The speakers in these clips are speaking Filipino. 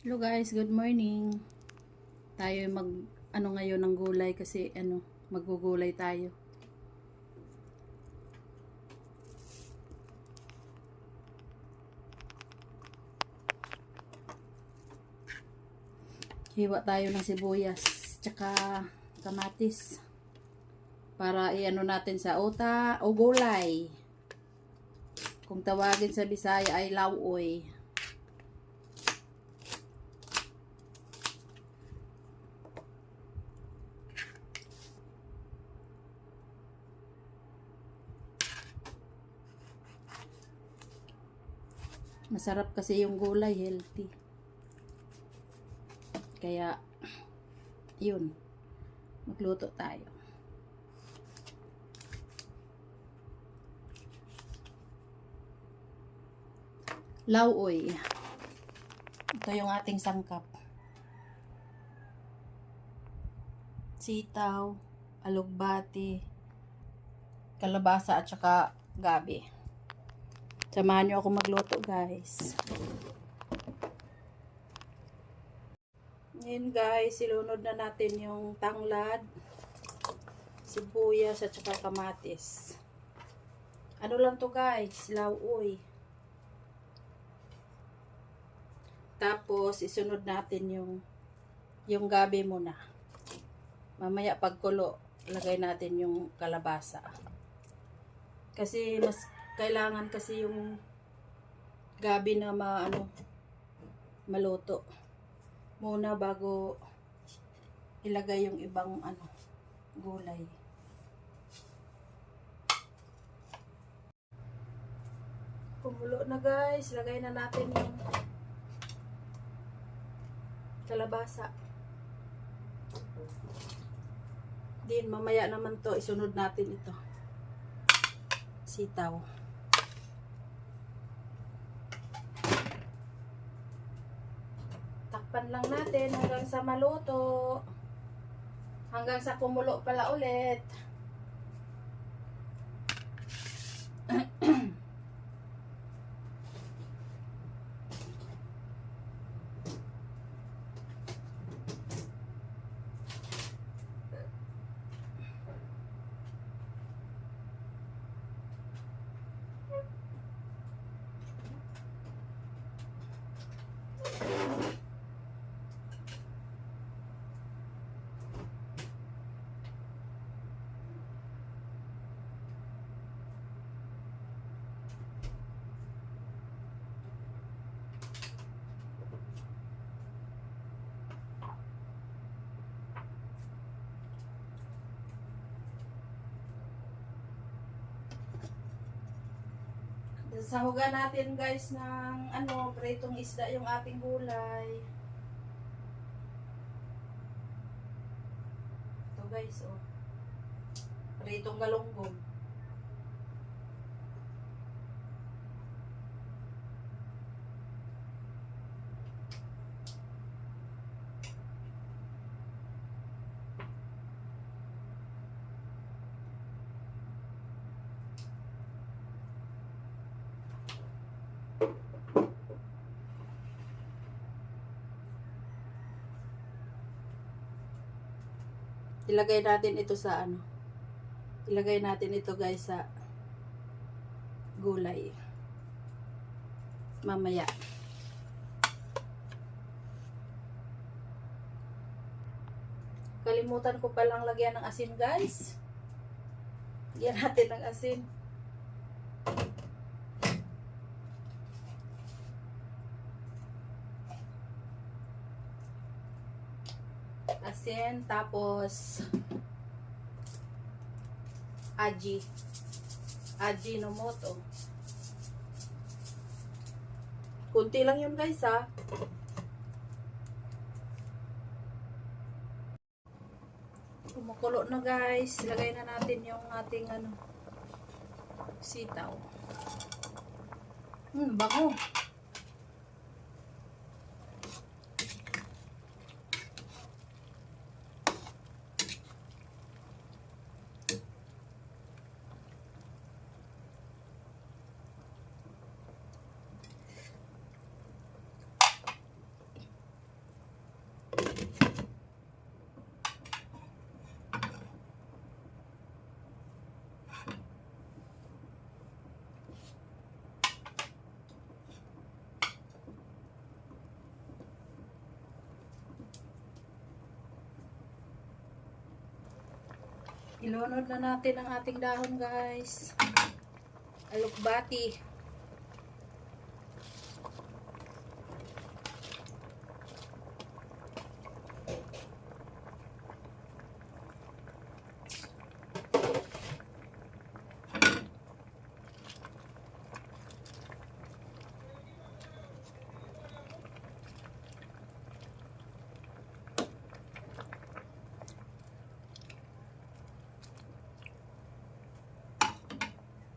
Hello guys, good morning. Tayo mag ngayon ng gulay kasi magugulay tayo. Hiwa tayo ng sibuyas tsaka kamatis para natin sa uta o gulay. Kung tawagin sa Bisaya ay lauoy. Masarap kasi yung gulay, healthy. Kaya, yun. Magluto tayo. Lauoy. Ito yung ating sangkap. Sitaw, alugbati, kalabasa at saka gabi. Samahan nyo ako magluto guys. Ngayon guys, silunod na natin yung tanglad, sibuyas at saka kamatis. Ano lang to guys, lauoy. Tapos isunod natin yung gabi muna. Mamaya pagkulo, lagay natin yung kalabasa. Kasi mas kailangan kasi yung gabi na maluto muna bago ilagay yung ibang gulay. Kumulo na guys, lagay na natin yung kalabasa. Din mamaya naman to isunod natin ito. Sitaw. Takpan lang natin hanggang sa maluto. Hanggang sa kumulo pala ulit. Sahugan natin guys ng pritong isda yung ating gulay. Ito guys, oh. Pritong galunggong. Ilagay natin ito sa ilagay natin ito guys sa gulay. Mamaya. Kalimutan ko palang lagyan ng asin guys. Lagyan natin ng asin. Asin, tapos Ajinomoto. Kunti lang yun guys ha. Kumukulo na guys. Lagay na natin yung ating sitaw. Bango. Ilunod na natin ang ating dahon, guys. Alokbati.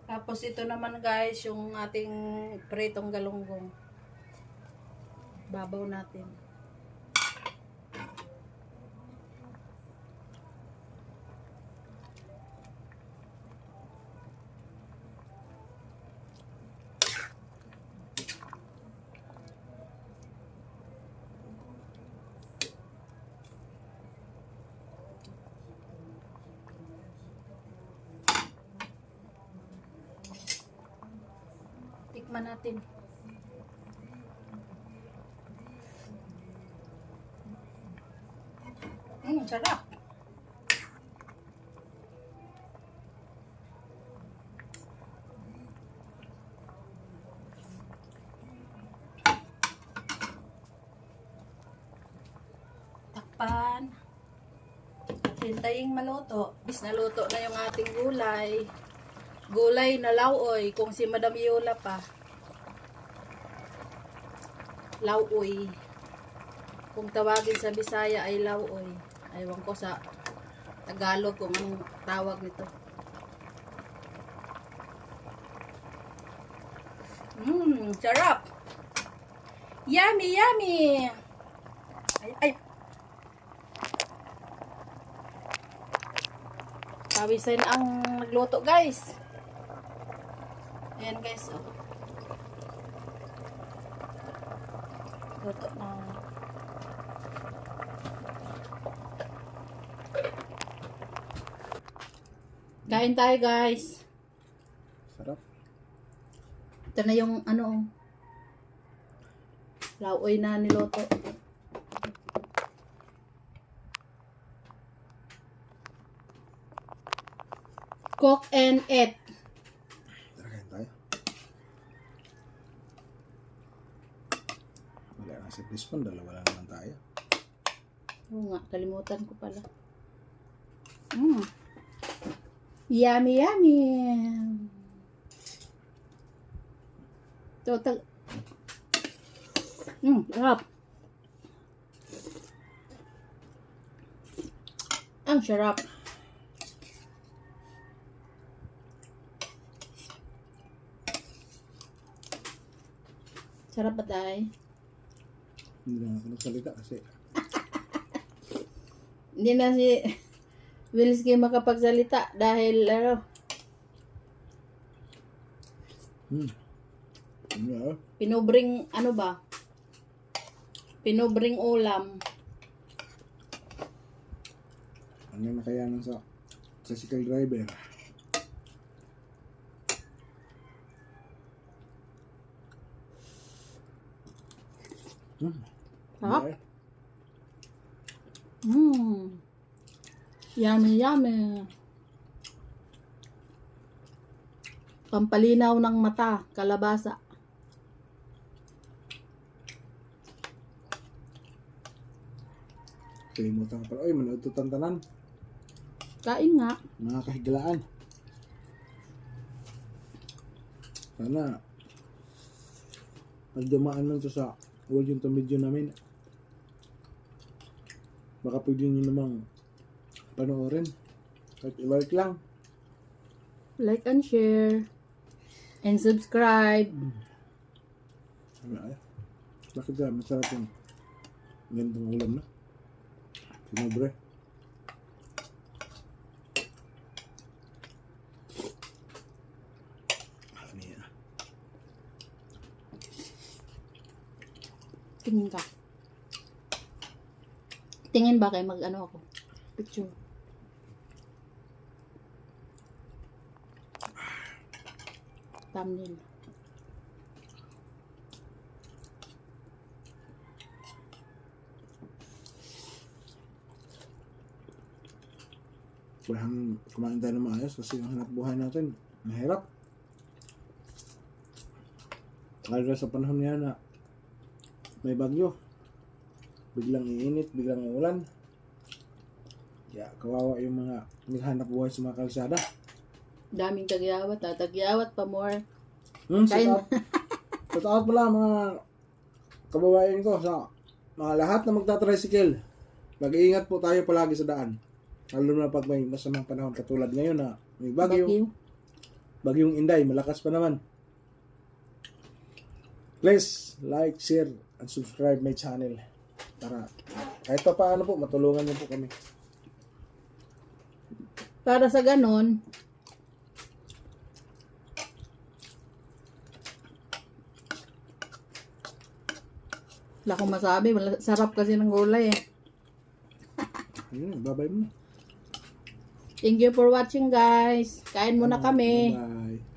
Tapos ito naman guys, yung ating pritong galunggong. Babaw natin. Tikman natin. Sarap. Takpan. Hintayin maluto. Bis naluto na yung ating gulay. Gulay na lauoy. Kung si Madam Yola pa. Lauoy. Kung tawagin sa Bisaya ay lauoy. Aywan ko sa Tagalog kung anong tawag nito. Sarap. Yummy, yummy. Ay, ay. Pawisan ang nagluto, guys. Ayan, guys. Oh. Luto na. Kain tayo, guys. Sarap. Ito na yung ano, lauoy na niloto. Cook and eat. Tara, kain tayo. Wala nga si Crispon, dalawa lang naman tayo. Oo nga, kalimutan ko pala. Yummy, yummy. Total. Sarap. Ang sarap. Sarap ba tayo? Hindi na ako nagsalita kasi Hindi na si Wilski makapagsalita dahil ano, pinubring ano ba? Pinubring ulam. ano na kaya nang sa tricycle driver. Sarap. Yummy, yummy. Pampalinaw ng mata, kalabasa. Kalimutan ko pala. Uy, manood to tantanan. Kain nga. Mga kahiglaan. Sana pag dumaan lang to sa volume to video namin, baka pwede nyo namang panoorin. Kahit i-like lang. Like and share. And subscribe. Ano ay? Bakit ka? Masarap yung ganitong ulam na. Sinobre. Ano yan? Tingin ka. Tingin ba kayo mag-ano ako? Picture. Thumbnail. Kailangan kumain tayo ng maayos kasi ang hanap buhay natin, mahirap. Lalo na sa panahon niya na may bagyo. Biglang iinit, biglang uulan. Kaya kawawa yung mga naghanap buhay sa mga kalsada. Daming tagyawat, tagyawat pa more. Shout out. Shout out pala mga kababayan ko sa mga lahat na magta-tricycle. Mag-iingat po tayo palagi sa daan. Lalo na pag may masamang panahon katulad ngayon na may bagyo. Bagyong Inday, malakas pa naman. Please like, share, and subscribe my channel. Para kahit pa paano po, matulungan niyo po kami. Para sa ganon, wala akong masabi. Sarap kasi ng gulay eh. Ayun, babay mo. Thank you for watching guys. Kain muna kami. Bye.